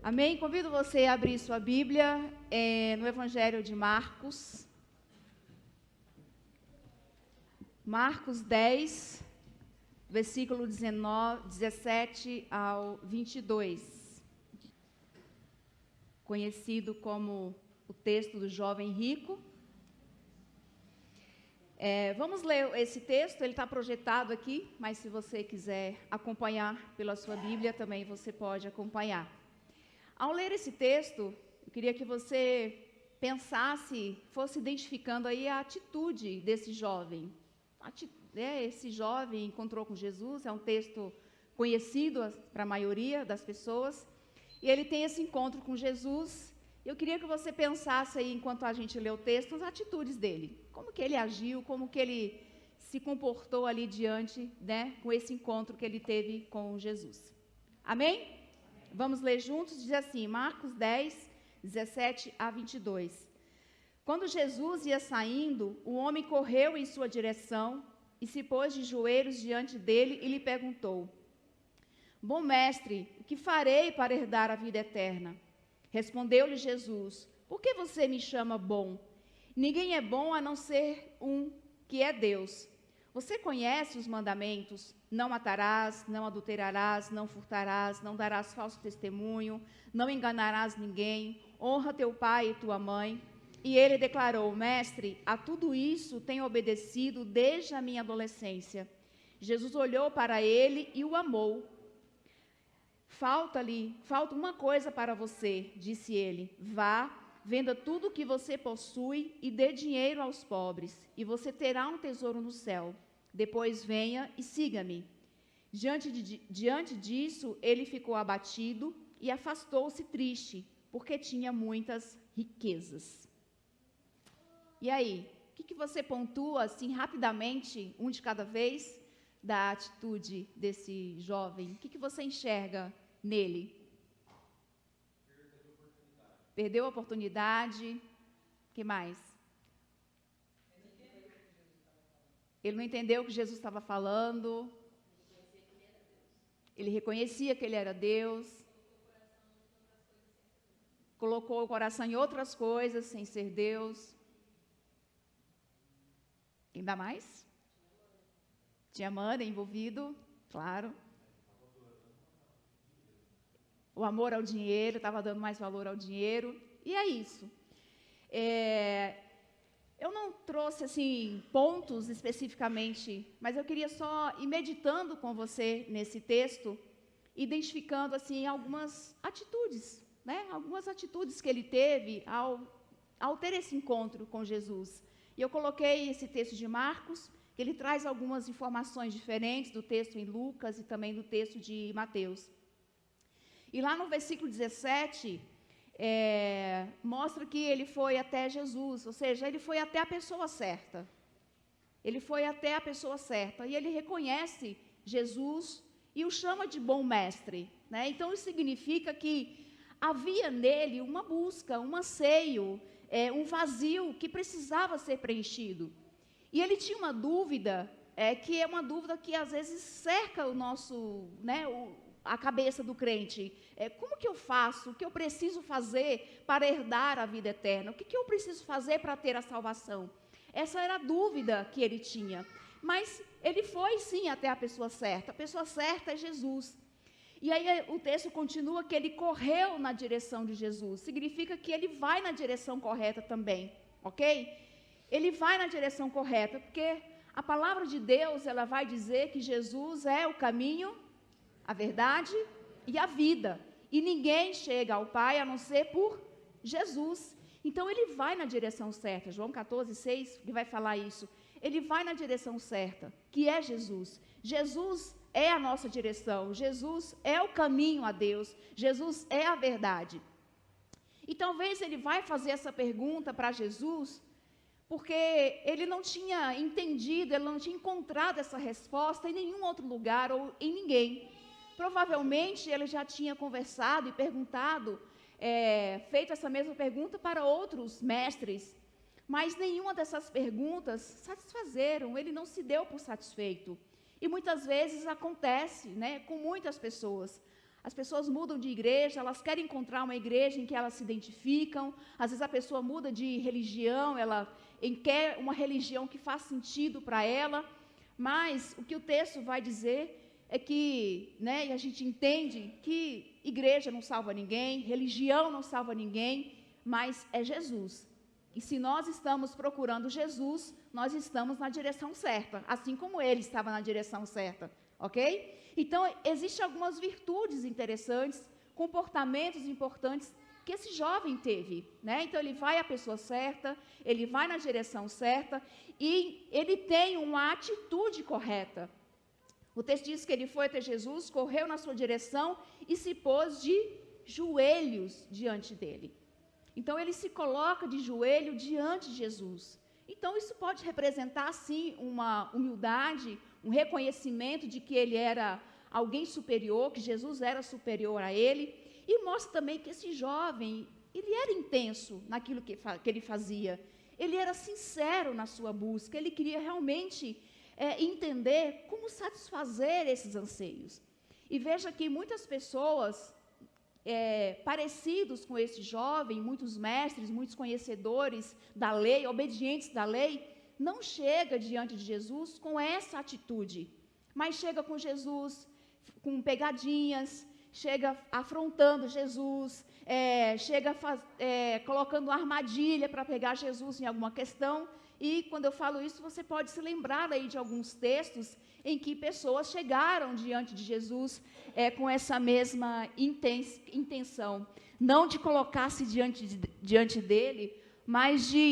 Amém? Convido você a abrir sua Bíblia no Evangelho de Marcos. Marcos 10, versículo 17 ao 22. Conhecido como o texto do jovem rico. Vamos ler esse texto, ele está projetado aqui, mas se você quiser acompanhar pela sua Bíblia, também você pode acompanhar. Ao ler esse texto, eu queria que você pensasse, fosse identificando aí a atitude desse jovem. Esse jovem encontrou com Jesus, é um texto conhecido para a maioria das pessoas, e ele tem esse encontro com Jesus. Eu queria que você pensasse aí, enquanto a gente lê o texto, as atitudes dele. Como que ele agiu, como que ele se comportou ali diante, com esse encontro que ele teve com Jesus. Amém? Vamos ler juntos, diz assim, Marcos 10, 17 a 22. Quando Jesus ia saindo, o homem correu em sua direção e se pôs de joelhos diante dele e lhe perguntou: Bom mestre, o que farei para herdar a vida eterna? Respondeu-lhe Jesus: Por que você me chama bom? Ninguém é bom a não ser um, que é Deus. Você conhece os mandamentos? Não matarás, não adulterarás, não furtarás, não darás falso testemunho, não enganarás ninguém, honra teu pai e tua mãe. E ele declarou: Mestre, a tudo isso tenho obedecido desde a minha adolescência. Jesus olhou para ele e o amou. Falta uma coisa para você, disse ele. Vá, venda tudo o que você possui e dê dinheiro aos pobres, e você terá um tesouro no céu. Depois venha e siga-me. Diante disso, ele ficou abatido e afastou-se triste, porque tinha muitas riquezas. E aí, o que você pontua, assim, rapidamente, um de cada vez, da atitude desse jovem? O que você enxerga nele? Perdeu a oportunidade. O que mais? Ele não entendeu o que Jesus estava falando. Ele reconhecia que ele era Deus. Colocou o coração em outras coisas sem ser Deus. Ainda mais? Tinha mana envolvido, claro. O amor ao dinheiro, estava dando mais valor ao dinheiro. E é isso. Eu não trouxe, assim, pontos especificamente, mas eu queria só ir meditando com você nesse texto, identificando, assim, algumas atitudes, Algumas atitudes que ele teve ao ter esse encontro com Jesus. E eu coloquei esse texto de Marcos, que ele traz algumas informações diferentes do texto em Lucas e também do texto de Mateus. E lá no versículo 17... mostra que ele foi até Jesus, ou seja, ele foi até a pessoa certa. Ele foi até a pessoa certa e ele reconhece Jesus e o chama de bom mestre, Então isso significa que havia nele uma busca, um anseio, um vazio que precisava ser preenchido. E ele tinha uma dúvida, que é uma dúvida que às vezes cerca o nosso, a cabeça do crente. Como que eu faço? O que eu preciso fazer para herdar a vida eterna? O que eu preciso fazer para ter a salvação? Essa era a dúvida que ele tinha. Mas ele foi sim até a pessoa certa. A pessoa certa é Jesus. E aí o texto continua que ele correu na direção de Jesus. Significa que ele vai na direção correta também, ok? Ele vai na direção correta, porque a palavra de Deus, ela vai dizer que Jesus é o caminho, a verdade e a vida. E ninguém chega ao Pai a não ser por Jesus. Então ele vai na direção certa. João 14, 6, ele vai falar isso. Ele vai na direção certa, que é Jesus. Jesus é a nossa direção. Jesus é o caminho a Deus. Jesus é a verdade. E talvez ele vai fazer essa pergunta para Jesus, porque ele não tinha entendido, ele não tinha encontrado essa resposta em nenhum outro lugar ou em ninguém. Provavelmente ele já tinha conversado e perguntado, feito essa mesma pergunta para outros mestres, mas nenhuma dessas perguntas satisfazeram, ele não se deu por satisfeito. E muitas vezes acontece, com muitas pessoas. As pessoas mudam de igreja, elas querem encontrar uma igreja em que elas se identificam. Às vezes a pessoa muda de religião, ela quer uma religião que faz sentido para ela. Mas o que o texto vai dizer é que, né, e a gente entende que igreja não salva ninguém, religião não salva ninguém, mas é Jesus. E se nós estamos procurando Jesus, nós estamos na direção certa, assim como ele estava na direção certa, ok? Então, existem algumas virtudes interessantes, comportamentos importantes que esse jovem teve, né? Então, ele vai à pessoa certa, ele vai na direção certa e ele tem uma atitude correta. O texto diz que ele foi até Jesus, correu na sua direção e se pôs de joelhos diante dele. Então, ele se coloca de joelho diante de Jesus. Então, isso pode representar, sim, uma humildade, um reconhecimento de que ele era alguém superior, que Jesus era superior a ele. E mostra também que esse jovem, ele era intenso naquilo que ele fazia. Ele era sincero na sua busca, ele queria realmente entender como satisfazer esses anseios. E veja que muitas pessoas parecidos com esse jovem, muitos mestres, muitos conhecedores da lei, obedientes da lei, não chega diante de Jesus com essa atitude, mas chega com Jesus com pegadinhas, chega afrontando Jesus, chega colocando uma armadilha para pegar Jesus em alguma questão. E quando eu falo isso, você pode se lembrar aí de alguns textos em que pessoas chegaram diante de Jesus com essa mesma intenção, não de colocar-se diante dele, mas de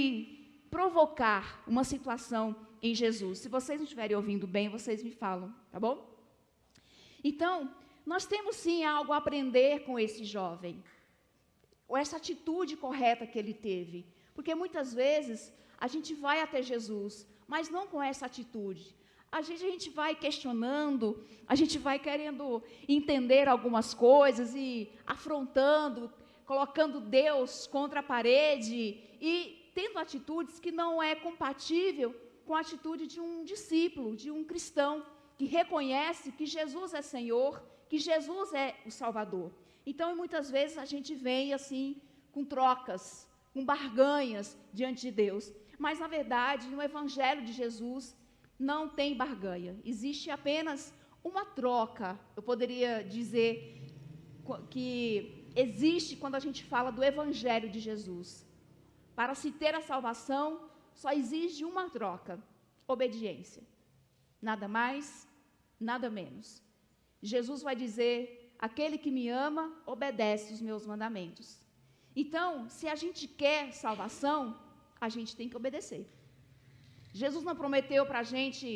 provocar uma situação em Jesus. Se vocês não estiverem ouvindo bem, vocês me falam, tá bom? Então, nós temos sim algo a aprender com esse jovem, com essa atitude correta que ele teve, porque muitas vezes a gente vai até Jesus, mas não com essa atitude. A gente vai questionando, a gente vai querendo entender algumas coisas e afrontando, colocando Deus contra a parede e tendo atitudes que não é compatível com a atitude de um discípulo, de um cristão, que reconhece que Jesus é Senhor, que Jesus é o Salvador. Então, muitas vezes a gente vem assim, com trocas, com barganhas diante de Deus. Mas, na verdade, no Evangelho de Jesus, não tem barganha. Existe apenas uma troca. Eu poderia dizer que existe quando a gente fala do Evangelho de Jesus. Para se ter a salvação, só exige uma troca: obediência. Nada mais, nada menos. Jesus vai dizer: aquele que me ama, obedece os meus mandamentos. Então, se a gente quer salvação, a gente tem que obedecer. Jesus não prometeu para a gente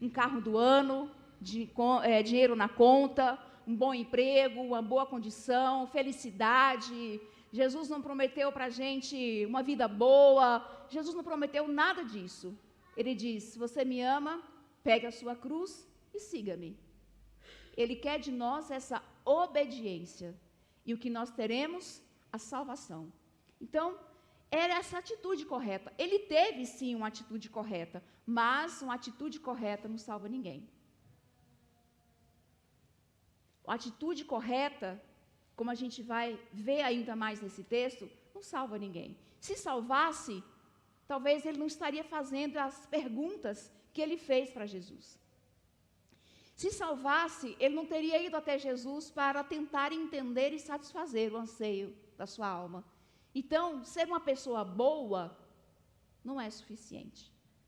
um carro do ano, dinheiro na conta, um bom emprego, uma boa condição, felicidade. Jesus não prometeu para a gente uma vida boa. Jesus não prometeu nada disso. Ele diz: se você me ama, pegue a sua cruz e siga-me. Ele quer de nós essa obediência. E o que nós teremos? A salvação. Então, era essa atitude correta. Ele teve, sim, uma atitude correta, mas uma atitude correta não salva ninguém. A atitude correta, como a gente vai ver ainda mais nesse texto, não salva ninguém. Se salvasse, talvez ele não estaria fazendo as perguntas que ele fez para Jesus. Se salvasse, ele não teria ido até Jesus para tentar entender e satisfazer o anseio da sua alma. Então, ser uma pessoa boa não é suficiente.